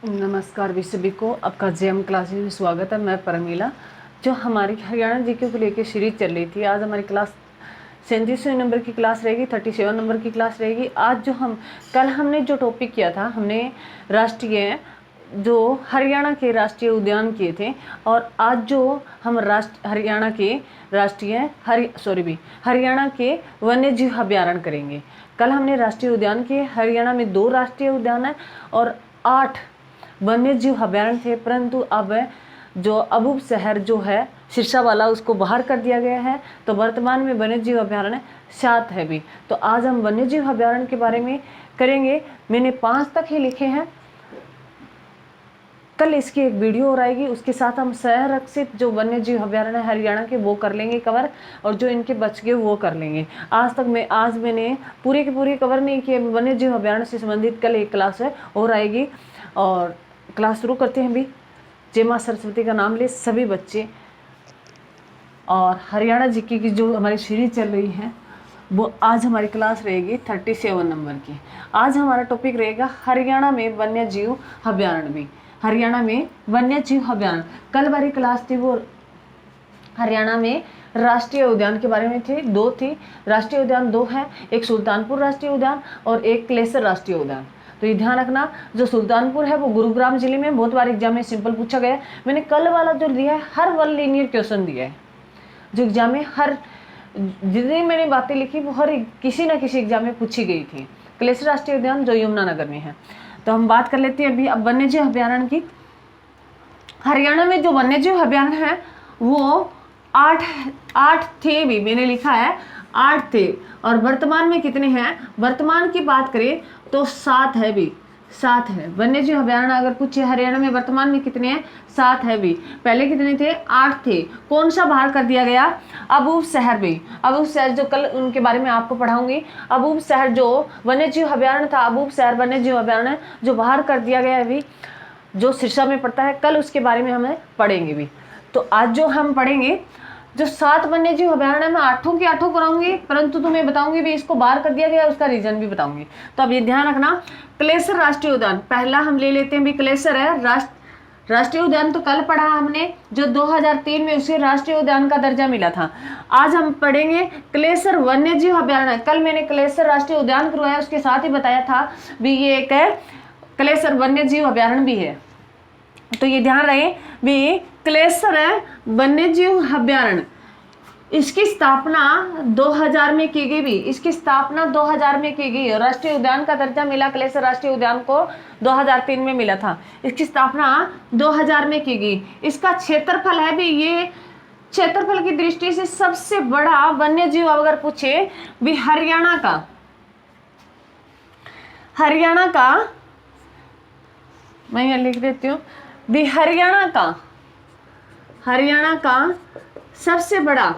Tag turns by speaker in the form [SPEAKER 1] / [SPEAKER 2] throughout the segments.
[SPEAKER 1] नमस्कार भी सभी को, आपका जेएम क्लासेस में स्वागत है। मैं परमीला। जो हमारी हरियाणा जीके को लेकर सीरीज चल रही थी, आज हमारी क्लास 37 नंबर की क्लास रहेगी, 37 नंबर की क्लास रहेगी। आज जो कल हमने जो टॉपिक किया था, हमने हरियाणा के राष्ट्रीय उद्यान किए थे, और आज जो हम हरियाणा के वन्य जीव अभ्यारण्य करेंगे। कल हमने राष्ट्रीय उद्यान किए। हरियाणा में 2 राष्ट्रीय उद्यान है और 8 वन्य जीव अभ्यारण्य थे, परंतु अब जो अबूब शहर जो है सिरसा वाला, उसको बाहर कर दिया गया है। तो वर्तमान में वन्य जीव अभ्यारण्य 7 है भी। तो आज हम वन्य जीव अभ्यारण्य के बारे में करेंगे। मैंने 5 तक ही लिखे हैं। कल इसकी एक वीडियो और आएगी, उसके साथ हम संरक्षित जो वन्य जीव अभ्यारण्य है हरियाणा के वो कर लेंगे कवर, और जो इनके बच गए वो कर लेंगे। आज मैंने पूरे के पूरे कवर नहीं किए। वन्य जीव अभ्यारण्य से संबंधित कल एक क्लास है और आएगी, और क्लास शुरू करते हैं भी। जय मां सरस्वती का नाम ले सभी बच्चे। और हरियाणा जीके की जो हमारी सीरीज चल रही है, वो आज हमारी क्लास रहेगी 37 नंबर की। आज हमारा टॉपिक रहेगा हरियाणा में वन्य जीव अभ्यारण्य भी। हरियाणा में वन्य जीव अभ्यारण्य कल हमारी क्लास थी, वो हरियाणा में राष्ट्रीय उद्यान के बारे में थी। 2 थी राष्ट्रीय उद्यान, 2 है, एक सुल्तानपुर राष्ट्रीय उद्यान और एक क्लेसर राष्ट्रीय उद्यान। तो ये ध्यान रखना, जो सुल्तानपुर है वो गुरुग्राम जिले में, बहुत बार एग्जाम में सिंपल पूछा गया है। मैंने कल वाला जो दिया है हर वन लीनियर क्वेश्चन दिया है, जो एग्जाम में जितनी मैंने बातें लिखी वो हर किसी न किसी एग्जाम में पूछी गई थी। क्लेसर राष्ट्रीय उद्यान जो यमुनानगर में है। तो हम बात कर लेते हैं अभी अब वन्य जीव अभ्यारण्य की। हरियाणा में जो वन्य जीव अभ्यारण्य है वो 8 थे भी, मैंने लिखा है 8 थे, और वर्तमान में कितने हैं? वर्तमान की बात करें तो 7 है भी, 7 है वन्य जीव अभ्यारण्य। अगर पूछे हरियाणा में वर्तमान में कितने हैं, 7 है भी। पहले कितने थे? 8 थे। कौन सा बाहर कर दिया गया? अबूब शहर भी। अबूब शहर जो कल उनके बारे में आपको पढ़ाऊंगी। अबूब शहर जो वन्य जीव अभ्यारण्य था, अबूब शहर वन्य जीव अभ्यारण्य जो बाहर कर दिया गया है भी, जो सिरसा में पड़ता है, कल उसके बारे में हमें पढ़ेंगे भी। तो आज जो हम पढ़ेंगे, जो 7 वन्य जीव अभ्यारण्य मैं 8 की 8 कराऊंगी, परंतु तुम्हें बताऊंगी भी इसको बाहर कर दिया गया, उसका रीजन भी बताऊंगी। तो अब ये ध्यान रखना। क्लेसर राष्ट्रीय उद्यान पहला हम ले लेते हैं भी। क्लेसर है राष्ट्रीय उद्यान, तो कल पढ़ा हमने, जो 2003 में उसे राष्ट्रीय उद्यान का दर्जा मिला था। आज हम पढ़ेंगे क्लेसर वन्य जीव अभ्यारण्य। कल मैंने क्लेसर राष्ट्रीय उद्यान करवाया, उसके साथ ही बताया था भी ये एक क्लेसर वन्य जीव अभ्यारण्य भी है। तो ये ध्यान रहे भी, क्लेसर वन्य जीव अभ्यारण्य, इसकी स्थापना 2000 में की गई भी। इसकी स्थापना 2000 में की गई। राष्ट्रीय उद्यान का दर्जा मिला क्लेसर राष्ट्रीय उद्यान को 2003 में मिला था। इसकी स्थापना 2000 में की गई। इसका क्षेत्रफल है भी, ये क्षेत्रफल की दृष्टि से सबसे बड़ा वन्य जीव अगर पूछे भी हरियाणा का मैं यहाँ लिख देती हूँ भी, हरियाणा का सबसे बड़ा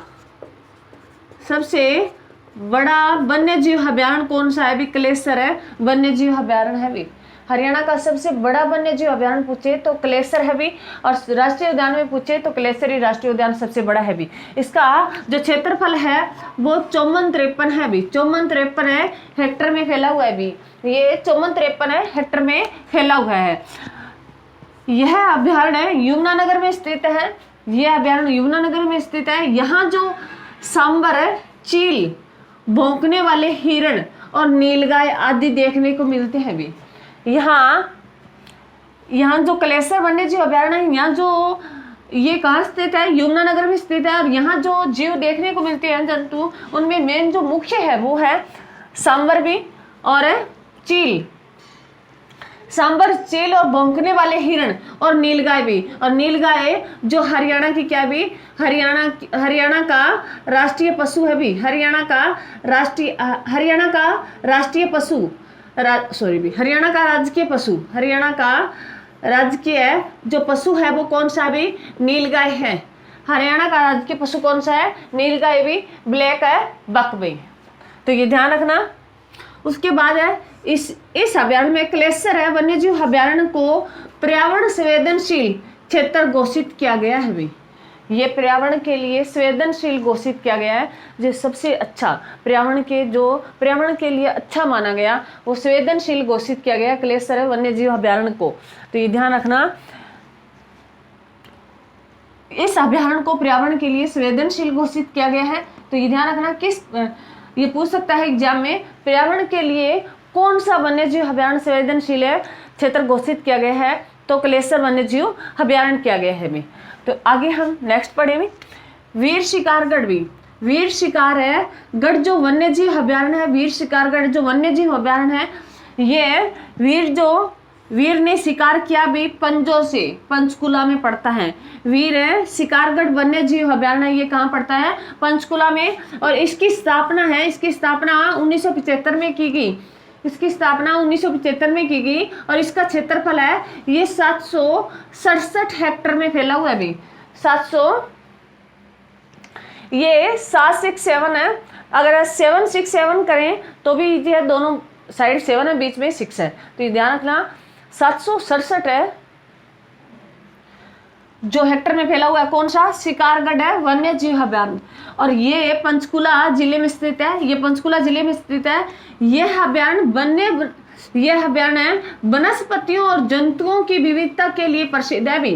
[SPEAKER 1] वन्य जीव अभ्यारण्य कौन सा है भी? क्लेसर है वन्य जीव अभ्यारण्य है भी। हरियाणा का सबसे बड़ा वन्य जीव अभ्यारण्य पूछे तो क्लेसर है भी, और राष्ट्रीय उद्यान में पूछे तो क्लेसर ही राष्ट्रीय उद्यान सबसे बड़ा है भी। इसका जो क्षेत्रफल है वो 5453 है भी। 5453 है, हेक्टर में फैला हुआ है भी। ये 5453 है, हेक्टर में फैला हुआ है। यह अभ्यारण्य यमुनानगर में स्थित है। यह अभ्यारण्य यमुनानगर में स्थित है। यहाँ जो सांबर, चील, भौंकने वाले हिरण और नीलगाय आदि देखने को मिलते हैं भी। यहाँ जो क्लेसर वन्य जीव अभ्यारण्य है, यहाँ जो ये कहाँ स्थित है? यमुनानगर में स्थित है। और यहाँ जो जीव देखने को मिलते हैं जंतु, उनमें मेन जो मुख्य है वो है सांबर भी और चील। सांबर, चील और भौंकने वाले हिरण और नीलगाय भी। और नीलगाय जो हरियाणा की क्या भी? हरियाणा का राष्ट्रीय पशु है भी। हरियाणा का राष्ट्रीय पशु हरियाणा का राजकीय पशु, हरियाणा का राजकीय जो पशु है वो कौन सा भी? नीलगाय है। हरियाणा का राजकीय पशु कौन सा है? नीलगाय भी, ब्लैक है बक भी। तो ये ध्यान रखना। उसके बाद है इस अभ्यारण्य में क्लेसर है वन्य जीव अभ्यारण्य को पर्यावरण संवेदनशील क्षेत्र घोषित किया गया है भी। ये पर्यावरण के लिए संवेदनशील घोषित किया गया है। जो सबसे अच्छा पर्यावरण के लिए अच्छा माना गया वो संवेदनशील घोषित किया गया कलेसर वन्य जीव अभ्यारण्य को। तो ये ध्यान रखना, इस अभ्यारण्य को पर्यावरण के लिए संवेदनशील घोषित किया गया है। तो ये ध्यान रखना ये पूछ सकता है एग्जाम में, पर्यावरण के लिए कौन सा वन्य जीव अभ्यारण्य संवेदनशील क्षेत्र घोषित किया गया है, तो कलेसर वन्य जीव अभ्यारण्य किया गया है। तो आगे हम नेक्स्ट पढ़ेंगे वीर शिकारगढ़। भी वीर शिकार है गढ़ जो वन्य जीव अभ्यारण्य है, वीर शिकारगढ़ जो वन्य जीव अभ्यारण्य है, ये वीर ने शिकार किया भी पंजों से, पंचकुला में पड़ता है। वीर शिकारगढ़ वन्य जीव अभ्यारण्य ये कहाँ पड़ता है, पंचकुला में। और इसकी स्थापना 1975 में की गई, इसकी स्थापना 1975 में की गई। और इसका क्षेत्रफल है ये 767 हेक्टेयर में फैला हुआ है। भी 767 है। अगर 767 करें तो भी ये दोनों साइड 7 है, बीच में 6 है। तो ये ध्यान रखना 767 है जो हेक्टेयर में फैला हुआ है। कौन सा, शिकारगढ़ है वन्य जीव अभ्यारण्य। और ये पंचकुला जिले में स्थित है, ये पंचकुला जिले में स्थित है। यह अभ्यारण्य वनस्पतियों और जंतुओं की विविधता के लिए प्रसिद्ध है। भी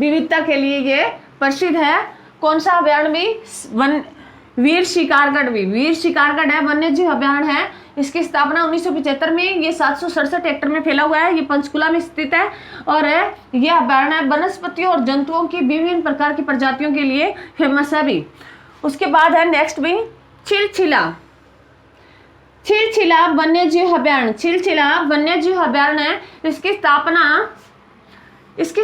[SPEAKER 1] विविधता के लिए ये प्रसिद्ध है। कौन सा अभ्यारण्य भी, वीर शिकारगढ़। भी वीर शिकारगढ़ है वन्य जीव अभ्यारण्य है। इसकी स्थापना 1975 में, ये 767 हेक्टेयर में फैला हुआ है, ये पंचकुला में स्थित है। और यह अभ्यारण्य वनस्पतियों और जंतुओं की विभिन्न प्रकार की प्रजातियों के लिए फेमस है। भी उसके बाद है नेक्स्ट भी छिलछिला वन्य जीव अभ्यारण्य। छिलछिला वन्य जीव अभ्यारण्य है। इसकी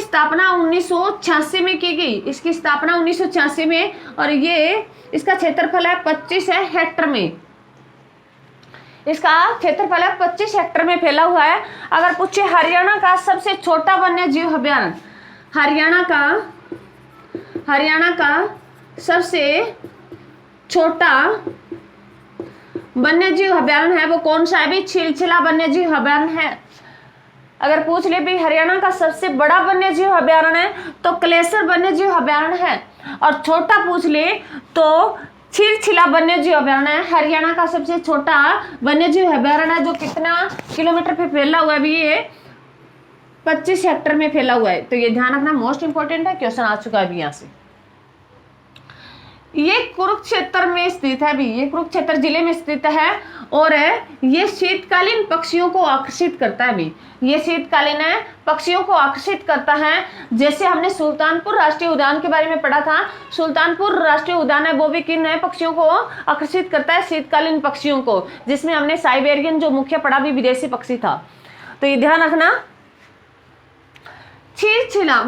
[SPEAKER 1] स्थापना 1986 में की गई, इसकी स्थापना 1986 में। और ये इसका क्षेत्रफल है 25 हेक्टेयर में, इसका क्षेत्रफल है 25 हेक्टेयर में फैला हुआ है। अगर पूछे हरियाणा का सबसे छोटा वन्य जीव अभ्यारण्य, हरियाणा का सबसे छोटा वन्य जीव अभ्यारण्य है वो कौन सा है, भी छिलछिला वन्य जीव अभ्यारण्य है। अगर पूछ ले भी हरियाणा का सबसे बड़ा वन्य जीव अभ्यारण्य है तो कलेसर वन्य जीव अभ्यारण्य है। और छोटा पूछ ले तो छिलछिला वन्य जीव अभ्यारण्य है। हरियाणा का सबसे छोटा वन्य जीव अभ्यारण्य है जो कितना किलोमीटर पे फैला हुआ है, भी ये 25 हेक्टेयर में फैला हुआ है। तो ये ध्यान रखना, मोस्ट इंपोर्टेंट है, क्वेश्चन आ चुका है अभी यहाँ से। ये कुरुक्षेत्र में स्थित है। भी ये कुरुक्षेत्र जिले में स्थित है। और ये शीतकालीन पक्षियों को आकर्षित करता है। भी ये शीतकालीन पक्षियों को आकर्षित करता है। जैसे हमने सुल्तानपुर राष्ट्रीय उद्यान के बारे में पढ़ा था, सुल्तानपुर राष्ट्रीय उद्यान है वो भी किन पक्षियों को आकर्षित करता है, शीतकालीन पक्षियों को, जिसमें हमने साइबेरियन जो मुख्य पढ़ा भी विदेशी पक्षी था। तो ये ध्यान रखना। छिलछिला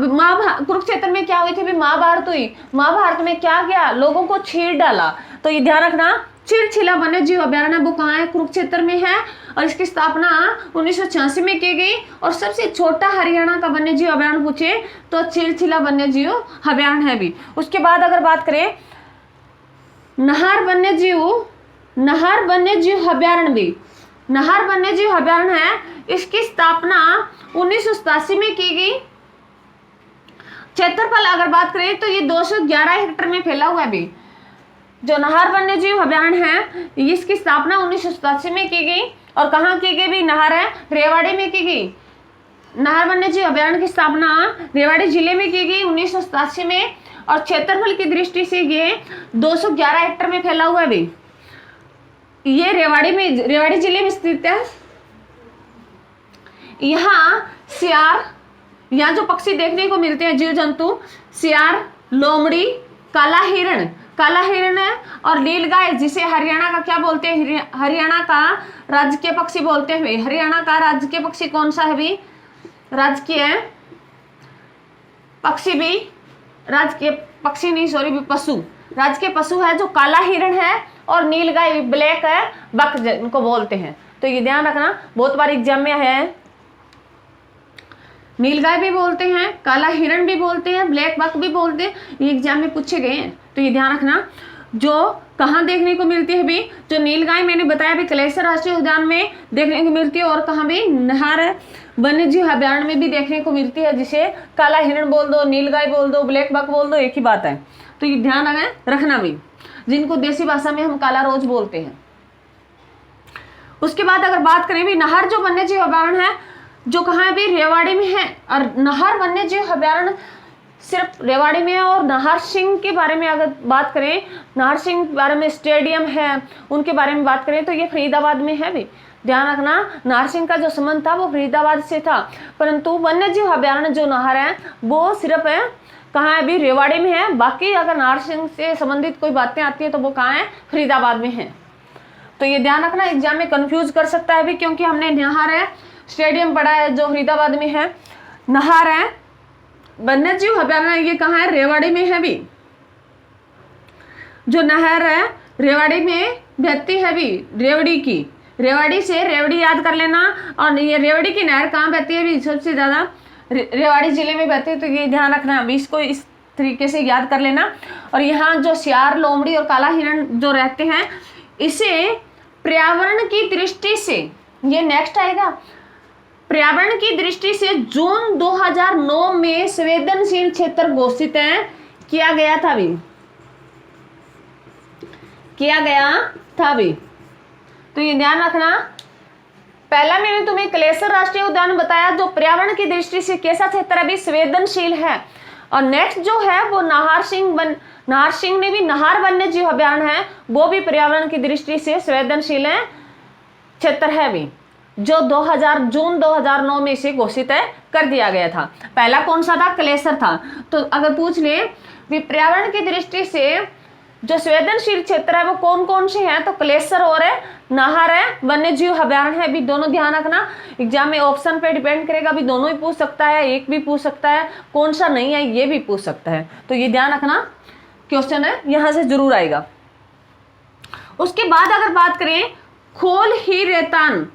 [SPEAKER 1] कुरुक्षेत्र में क्या हुई थी, भी महाभारत हुई। महाभारत में क्या किया, लोगों को छीर डाला। तो ये ध्यान रखना, छिलछिला वन्य जीव अभ्यारण्य वो कहाँ है, कुरुक्षेत्र में है। और इसकी स्थापना 1986 में की गई। और सबसे छोटा हरियाणा का वन्य जीव अभ्यारण्य पूछे तो छिलछिला वन्य जीव अभ्यारण्य है। भी उसके बाद अगर बात करें नाहर वन्य जीव अभ्यारण्य। भी नाहर वन्य जीव अभ्यारण्य है। इसकी स्थापना 1987 में की गई। क्षेत्रफल अगर बात करें तो ये 211 हेक्टेयर में फैला हुआ है। भी जो नाहर वन्य जीव अभ्यारण्य है इसकी स्थापना 1987 में की गई। और कहाँ की गई, भी नाहर है रेवाड़ी में की गई। नाहर वन्य जीव अभ्यारण्य की स्थापना रेवाड़ी जिले में की गई 1987 में। और क्षेत्रफल की दृष्टि से ये 211 हेक्टेयर में फैला हुआ है। भी ये रेवाड़ी जिले में स्थित है। यहाँ जो पक्षी देखने को मिलते हैं जीव जंतु, सियार, लोमड़ी, काला हिरण है और नीलगाय, जिसे हरियाणा का क्या बोलते हैं, हरियाणा का राजकीय पक्षी बोलते हैं। हरियाणा का राजकीय पक्षी कौन सा है, भी राजकीय पक्षी, भी राजकीय पक्षी नहीं सॉरी भी पशु, राजकीय पशु है जो काला हिरण है और नीलगाय ब्लैक है बक इनको बोलते हैं। तो ये ध्यान रखना, बहुत बार एग्जाम में है। नीलगाय भी बोलते हैं, काला हिरण भी बोलते हैं, ब्लैक बक भी बोलते हैं, ये एग्जाम में पूछे गए हैं। तो ये ध्यान रखना। जो कहाँ देखने को मिलती है भी, जो नीलगाय मैंने बताया भी कलेसर राष्ट्रीय उद्यान में देखने को मिलती है, और कहाँ भी नाहर वन्य जीव अभ्यारण्य में भी देखने को मिलती है, जिसे काला हिरण बोल दो, नीलगाय बोल दो, ब्लैक बक बोल दो, एक ही बात है। तो ये ध्यान रखना भी, जिनको देसी भाषा में हम काला रोज बोलते हैं। उसके बाद अगर बात करें भी नाहर जो वन्य जीव अभ्यारण्य है, जो कहाँ है भी रेवाड़ी में है, और नाहर वन्य जीव अभ्यारण्य सिर्फ रेवाड़ी में है। और नाहर सिंह के बारे में अगर बात करें, नाहर सिंह के बारे में स्टेडियम है, उनके बारे में बात करें तो ये फरीदाबाद में है भी। ध्यान रखना, नाहर सिंह का जो संबंध था वो फरीदाबाद से था, परंतु वन्य जीव अभ्यारण्य जो नाहर है वो सिर्फ है कहाँ है भी, रेवाड़ी में है। बाकी अगर नाहर सिंह से संबंधित कोई बातें आती है तो वो कहाँ है, फरीदाबाद में है। तो ये ध्यान रखना, एग्जाम में कंफ्यूज कर सकता है भी, क्योंकि हमने नाहर है स्टेडियम पढ़ा है जो फरीदाबाद में है, नाहर है वन्य जीव अभ्यारण्य ये कहाँ है, रेवाड़ी में है भी। जो नहर है रेवाड़ी में बहती है भी, रेवड़ी की, रेवाड़ी से रेवड़ी याद कर लेना। और ये रेवड़ी की नहर कहाँ बहती है भी, सबसे ज्यादा रेवाड़ी जिले में बहती है। तो ये ध्यान रखना अभी, इसको इस तरीके से याद कर लेना। और यहाँ जो सियार, लोमड़ी और काला हिरण जो रहते हैं, इसे पर्यावरण की दृष्टि से, ये नेक्स्ट आएगा, पर्यावरण की दृष्टि से जून 2009 में संवेदनशील क्षेत्र घोषित किया गया था भी। तो ये ध्यान रखना, पहला मैंने तुम्हें कलेसर राष्ट्रीय उद्यान बताया जो पर्यावरण की दृष्टि से कैसा क्षेत्र अभी संवेदनशील है। और नेक्स्ट जो है वो नाहर सिंह में भी नाहर वन्य जीव अभ्यारण्य है, वो भी पर्यावरण की दृष्टि से संवेदनशील क्षेत्र है भी, जो जून 2009 में इसे घोषित कर दिया गया था। पहला कौन सा था, कलेसर था। तो अगर पूछ ले भी पर्यावरण की दृष्टि से जो संवेदनशील क्षेत्र है वो कौन कौन से हैं, तो कलेसर और नाहर वन्य जीव अभ्यारण्य है भी। दोनों ध्यान रखना, एग्जाम में ऑप्शन पे डिपेंड करेगा भी, दोनों ही पूछ सकता है, एक भी पूछ सकता है, कौन सा नहीं है ये भी पूछ सकता है। तो ये ध्यान रखना, क्वेश्चन है यहां से जरूर आएगा। उसके बाद अगर बात करें खोल ही रेतान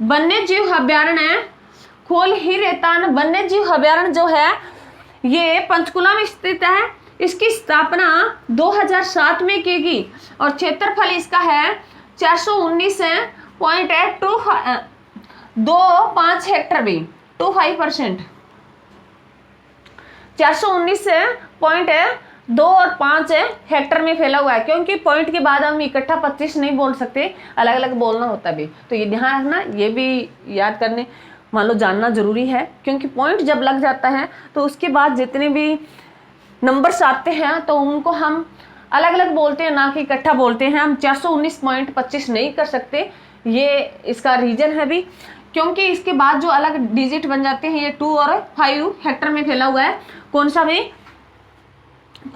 [SPEAKER 1] वन्य जीव अभ्यारण्य, खोल ही रेतान वन्य जीव अभ्यारण्य जो है ये पंचकुला में स्थित है। इसकी स्थापना 2007 में की गई और क्षेत्रफल इसका है 419.25 हेक्टर भी, 25%, 419.2 और 5 हेक्टर में फैला हुआ है। क्योंकि पॉइंट के बाद हम इकट्ठा 25 नहीं बोल सकते, अलग अलग बोलना होता भी। तो ये ध्यान रखना, ये भी याद करने मान लो जानना जरूरी है, क्योंकि पॉइंट जब लग जाता है तो उसके बाद जितने भी नंबर्स आते हैं तो उनको हम अलग अलग बोलते हैं, ना कि इकट्ठा बोलते हैं। हम 419.25 नहीं कर सकते, ये इसका रीजन है भी, क्योंकि इसके बाद जो अलग डिजिट बन जाते हैं ये 2 और 5 हेक्टर में फैला हुआ है। कौन सा भी,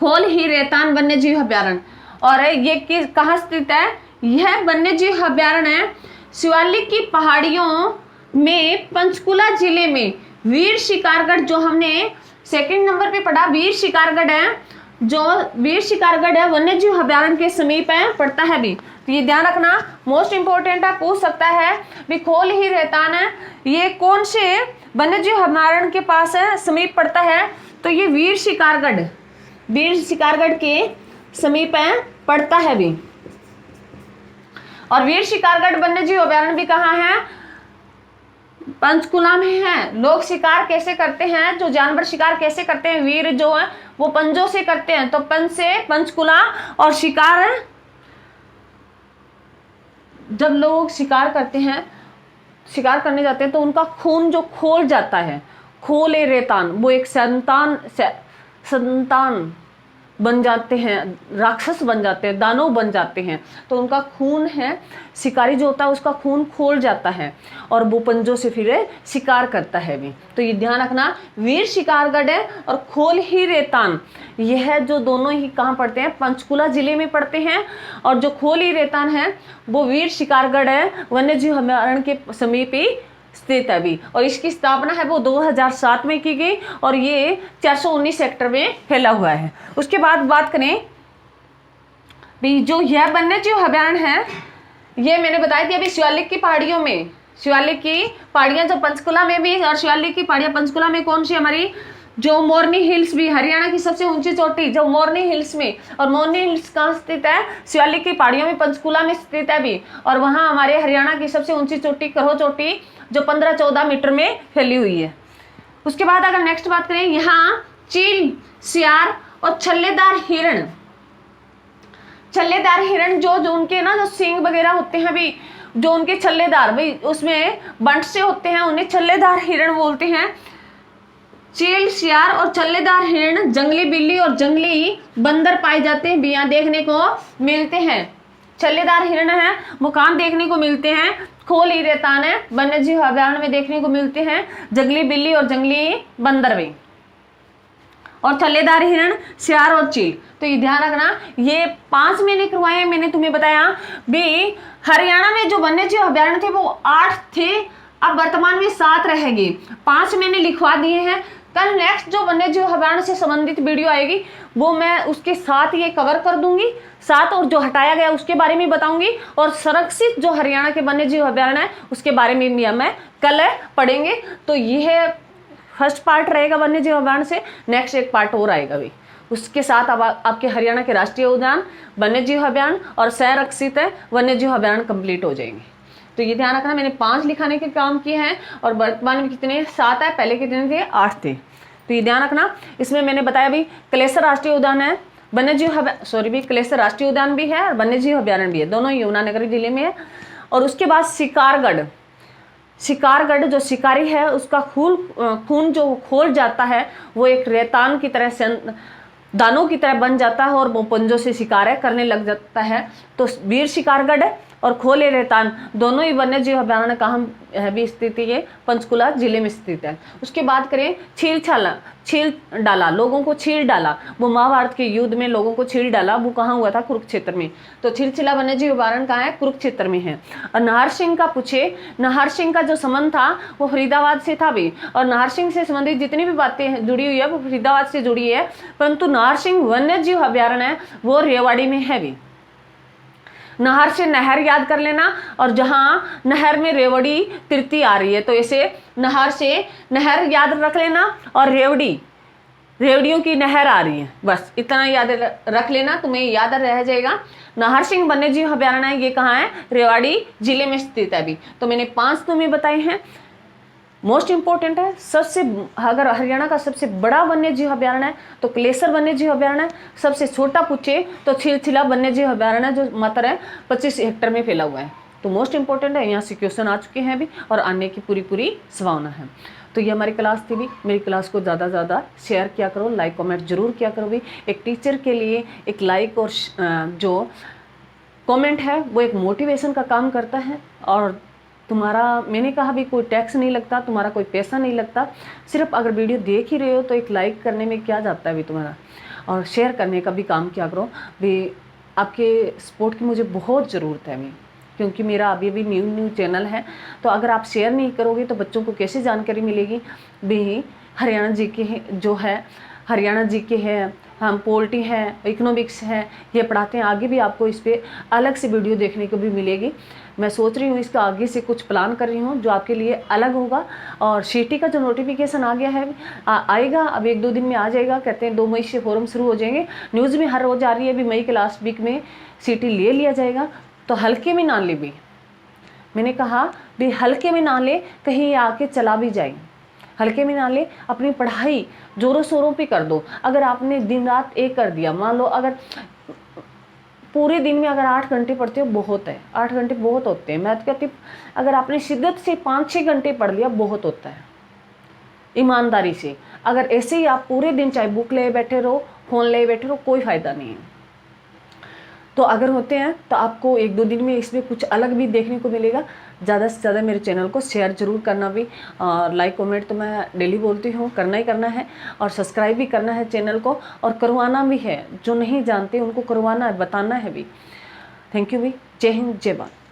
[SPEAKER 1] खोल ही रेतान वन्य जीव अभ्यारण्य। और ये कहाँ स्थित है, यह वन्य जीव अभ्यारण्य शिवालिक की पहाड़ियों में पंचकुला जिले में वीर शिकारगढ़, जो हमने सेकंड नंबर पे पढ़ा, वीर शिकारगढ़ है, जो वीर शिकारगढ़ है वन्य जीव अभ्यारण्य के समीप पड़ता है भी। तो ये ध्यान रखना, मोस्ट इंपोर्टेंट है, पूछ सकता है भी खोल ही रेतान है ये कौन से वन्य जीव अभ्यारण्य के पास है, समीप पड़ता है। तो ये वीर शिकारगढ़ के समीप पड़ता है भी। और वीर शिकारगढ़ वन्य जीव अभ्यारण्य भी कहाँ है, पंचकुला में है। लोग शिकार कैसे करते हैं, जो जानवर शिकार कैसे करते हैं, वीर जो है वो पंजों से करते हैं, तो पंज से पंचकुला। और शिकार जब लोग शिकार करते हैं, शिकार करने जाते हैं तो उनका खून जो खोल जाता है, खोले रेतान, वो एक संतान बन जाते हैं, राक्षस बन जाते हैं, दानव बन जाते हैं। तो उनका खून है, शिकारी जो होता है उसका खून खोल जाता है और वो पंजों से फिर शिकार करता है भी। तो ये ध्यान रखना, वीर शिकारगढ़ है और खोल ही रेतान, यह जो दोनों ही कहाँ पड़ते हैं, पंचकुला जिले में पड़ते हैं। और जो खोल ही रेतान है वो वीर शिकारगढ़ है वन्य जीव अभ्यारण्य के समीप ही स्थित है भी। और इसकी स्थापना है वो 2007 में की गई और ये 419 हेक्टर में फैला हुआ है। उसके बाद बात करें भी, जो यह वन्य जीव अभ्यारण्य है ये मैंने बताई थी अभी शिवालिक की पहाड़ियों में, शिवालिक की पहाड़ियां जो पंचकुला में भी, और शिवालिक की पहाड़ियां पंचकुला में कौन सी, हमारी जो मोरनी हिल्स भी, हरियाणा की सबसे ऊंची चोटी जो मोरनी हिल्स में, और मोरनी हिल्स कहाँ स्थित है? शिवालिक की पहाड़ियों में, पंचकुला में स्थित है भी। और वहां हमारे हरियाणा की सबसे ऊंची चोटी करो चोटी जो 15-14 मीटर में फैली हुई है। उसके बाद अगर नेक्स्ट बात करें, यहाँ चील, सियार और छल्लेदार हिरण, छल्लेदार हिरण जो उनके ना जो सींग वगैरह होते हैं भी, जो उनके छल्लेदार भाई उसमें बंट से होते हैं, उन्हें छल्लेदार हिरण बोलते हैं। चील, सियार और छल्लेदार हिरण, जंगली बिल्ली और जंगली बंदर पाए जाते हैं भी, यहाँ देखने को मिलते हैं। छल्लेदार हिरण है वो कहाँ देखने को मिलते हैं? खोल ही रेतान है वन्य जीव अभयारण्य में देखने को मिलते हैं, जंगली बिल्ली और जंगली बंदर भी, और छल्लेदार हिरण, सियार और चील। तो ये ध्यान रखना, ये 5 मैंने करवाए हैं। मैंने तुम्हें बताया भी हरियाणा में जो वन्य जीव अभयारण्य थे वो 8 थे, अब वर्तमान में 7 रहेंगे। 5 मैंने लिखवा दिए हैं। कल नेक्स्ट जो वन्य जीव अभयारण्य से संबंधित वीडियो आएगी वो मैं उसके साथ ये कवर कर दूंगी, 7 और जो हटाया गया उसके बारे में बताऊंगी, और संरक्षित जो हरियाणा के वन्य जीव अभयारण्य है उसके बारे में भी मैं कल पढ़ेंगे। तो यह फर्स्ट पार्ट रहेगा वन्य जीव अभयारण्य से, नेक्स्ट एक पार्ट और आएगा भी। उसके साथ अब आपके हरियाणा के राष्ट्रीय उद्यान, वन्य जीव अभयारण्य और संरक्षित वन्य जीव अभयारण्य कंप्लीट हो जाएंगे। तो ये ध्यान रखना, मैंने 5 लिखाने के काम किए हैं और वर्तमान में कितने? 7 है, पहले कितने थे? 8 थे। तो ये ध्यान रखना। इसमें मैंने बताया भी कलेसर राष्ट्रीय उद्यान है, वन्य जीव भी कलेसर राष्ट्रीय उद्यान भी है और वन्य जीव अभयारण्य भी है, दोनों यमुनानगर जिले में है। और उसके बाद शिकारगढ़, शिकारगढ़ जो शिकारी है उसका खून जो खोल जाता है वो एक रेतान की तरह दानों की तरह बन जाता है और वो पंजों से शिकार करने लग जाता है। तो वीर शिकारगढ़ और खोले रेतान दोनों ही वन्य जीव अभयारण्य कहाँ है भी स्थित है? पंचकुला जिले में स्थित है। उसके बाद करें छील डाला, लोगों को छील डाला, वो महाभारत के युद्ध में लोगों को छील डाला, वो कहाँ हुआ था? कुरुक्षेत्र में। तो छिलछिला वन्य जीव अभयारण्य कहाँ है? कुरुक्षेत्र में है। और नाहर सिंह का पूछे, नाहर सिंह का जो संबंध था वो फरीदाबाद से था भी, और नाहर सिंह से संबंधित जितनी भी बातें जुड़ी हुई है वो फरीदाबाद से जुड़ी है, परंतु नाहर सिंह वन्य जीव अभयारण्य है वो रेवाड़ी में है भी। नहर से नहर याद कर लेना, और जहाँ नहर में रेवड़ी तृतीय आ रही है तो इसे नहर से नहर याद रख लेना, और रेवड़ियों की नहर आ रही है, बस इतना याद रख लेना, तुम्हें याद रह जाएगा। नाहर सिंह वन्य जीव अभयारण्य है, ये कहाँ है? रेवाड़ी जिले में स्थित है अभी। तो मैंने 5 तुम्हें बताए हैं, मोस्ट इंपॉर्टेंट है। सबसे अगर हरियाणा का सबसे बड़ा वन्य जीव अभयारण्य है तो कलेसर वन्य जीव अभयारण्य है, सबसे छोटा पूछे तो छिलछिला वन्य जीव अभयारण्य जो मात्र है 25 हेक्टेयर में फैला हुआ है। तो मोस्ट इंपॉर्टेंट है, यहाँ से क्वेश्चन आ चुके हैं अभी और आने की पूरी संभावना है। तो ये हमारी क्लास थी भी। मेरी क्लास को ज़्यादा से ज़्यादा शेयर किया करो, लाइक कमेंट जरूर किया करो भी। एक टीचर के लिए एक लाइक और जो कमेंट है वो एक मोटिवेशन का काम करता है, और तुम्हारा, मैंने कहा भी, कोई टैक्स नहीं लगता, तुम्हारा कोई पैसा नहीं लगता, सिर्फ अगर वीडियो देख ही रहे हो तो एक लाइक करने में क्या जाता है भी तुम्हारा, और शेयर करने का भी काम किया करो भी। आपके सपोर्ट की मुझे बहुत ज़रूरत है भी, क्योंकि मेरा अभी भी न्यू चैनल है। तो अगर आप शेयर नहीं करोगे तो बच्चों को कैसे जानकारी मिलेगी भी? हरियाणा जी के जो है, हरियाणा जी के है, हम पोल्ट्री है, इकोनॉमिक्स है, ये पढ़ाते हैं। आगे भी आपको इस पर अलग से वीडियो देखने को भी मिलेगी। मैं सोच रही हूँ इसका आगे से कुछ प्लान कर रही हूँ जो आपके लिए अलग होगा। और सीटी का जो नोटिफिकेशन आ गया है आएगा, अब 1-2 दिन में आ जाएगा। कहते हैं 2 मई से फॉर्म शुरू हो जाएंगे, न्यूज़ में हर रोज़ आ रही है भी मई के लास्ट वीक में सीटी ले लिया जाएगा। तो हल्के में ना ले भी, मैंने कहा भी हल्के में ना ले, कहीं आके चला भी जाए, हल्के में ना ले, अपनी पढ़ाई जोरों शोरों पे कर दो। अगर आपने दिन रात एक कर दिया, मान लो अगर पूरे दिन में अगर 8 घंटे पढ़ते हो बहुत है, 8 घंटे बहुत होते हैं। मैं तो कहती अगर आपने शिद्दत से 5-6 घंटे पढ़ लिया बहुत होता है, ईमानदारी से। अगर ऐसे ही आप पूरे दिन चाहे बुक ले बैठे रहो, फ़ोन ले बैठे रहो, कोई फ़ायदा नहीं है। तो अगर होते हैं तो आपको 1-2 दिन में इसमें कुछ अलग भी देखने को मिलेगा। ज़्यादा से ज़्यादा मेरे चैनल को शेयर जरूर करना भी, और लाइक कमेंट तो मैं डेली बोलती हूँ, करना ही करना है, और सब्सक्राइब भी करना है चैनल को, और करवाना भी है। जो नहीं जानते उनको करवाना है, बताना है भी। थैंक यू भी। जय हिंद, जय भारत।